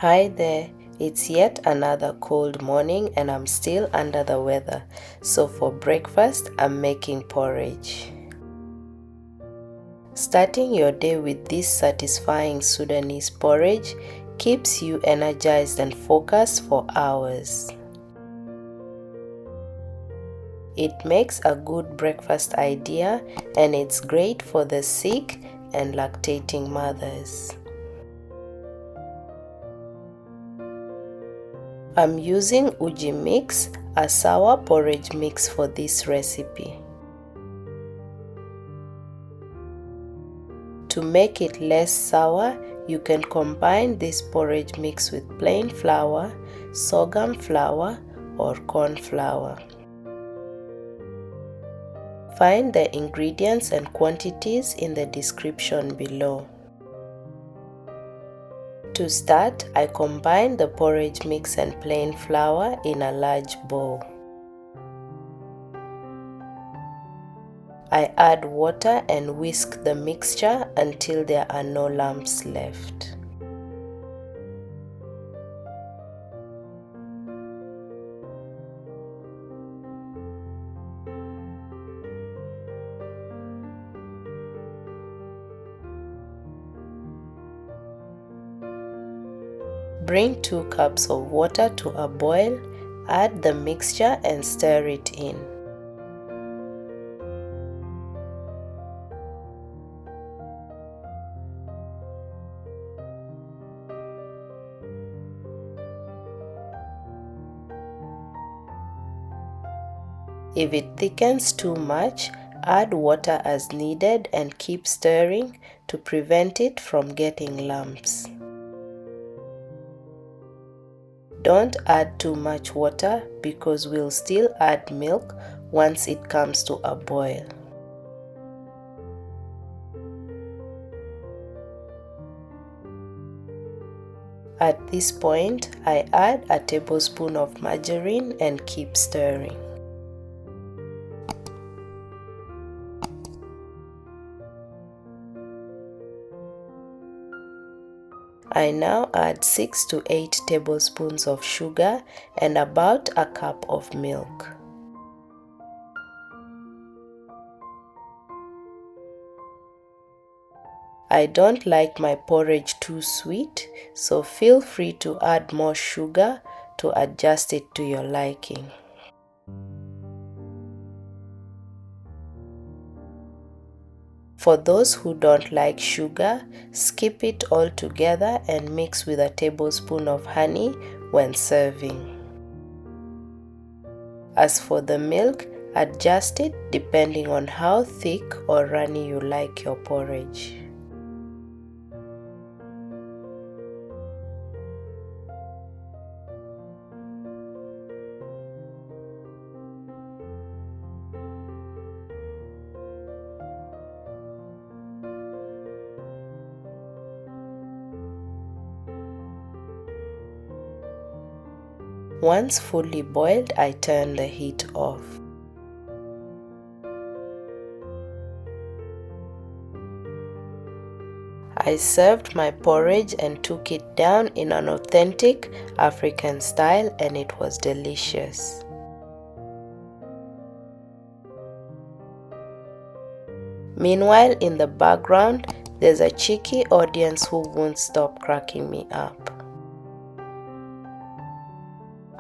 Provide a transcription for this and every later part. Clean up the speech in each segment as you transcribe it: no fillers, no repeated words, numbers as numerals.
Hi there, it's yet another cold morning and I'm still under the weather. So for breakfast, I'm making porridge. Starting your day with this satisfying Sudanese porridge keeps you energized and focused for hours. It makes a good breakfast idea and it's great for the sick and lactating mothers. I'm using Ujimix, a sour porridge mix for this recipe. To make it less sour, you can combine this porridge mix with plain flour, sorghum flour, or corn flour. Find the ingredients and quantities in the description below. To start, I combine the porridge mix and plain flour in a large bowl. I add water and whisk the mixture until there are no lumps left. Bring 2 cups of water to a boil, add the mixture and stir it in. If it thickens too much, add water as needed and keep stirring to prevent it from getting lumps. Don't add too much water because we'll still add milk once it comes to a boil. At this point, I add a tablespoon of margarine and keep stirring. I now add 6 to 8 tablespoons of sugar and about a cup of milk. I don't like my porridge too sweet, so feel free to add more sugar to adjust it to your liking. For those who don't like sugar, skip it altogether and mix with a tablespoon of honey when serving. As for the milk, adjust it depending on how thick or runny you like your porridge. Once fully boiled, I turn the heat off. I served my porridge and took it down in an authentic African style and it was delicious. Meanwhile, in the background, there's a cheeky audience who won't stop cracking me up.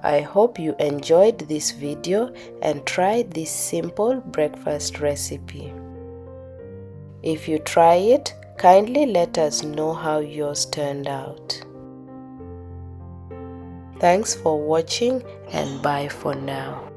I hope you enjoyed this video and tried this simple breakfast recipe. If you try it, kindly let us know how yours turned out. Thanks for watching and bye for now.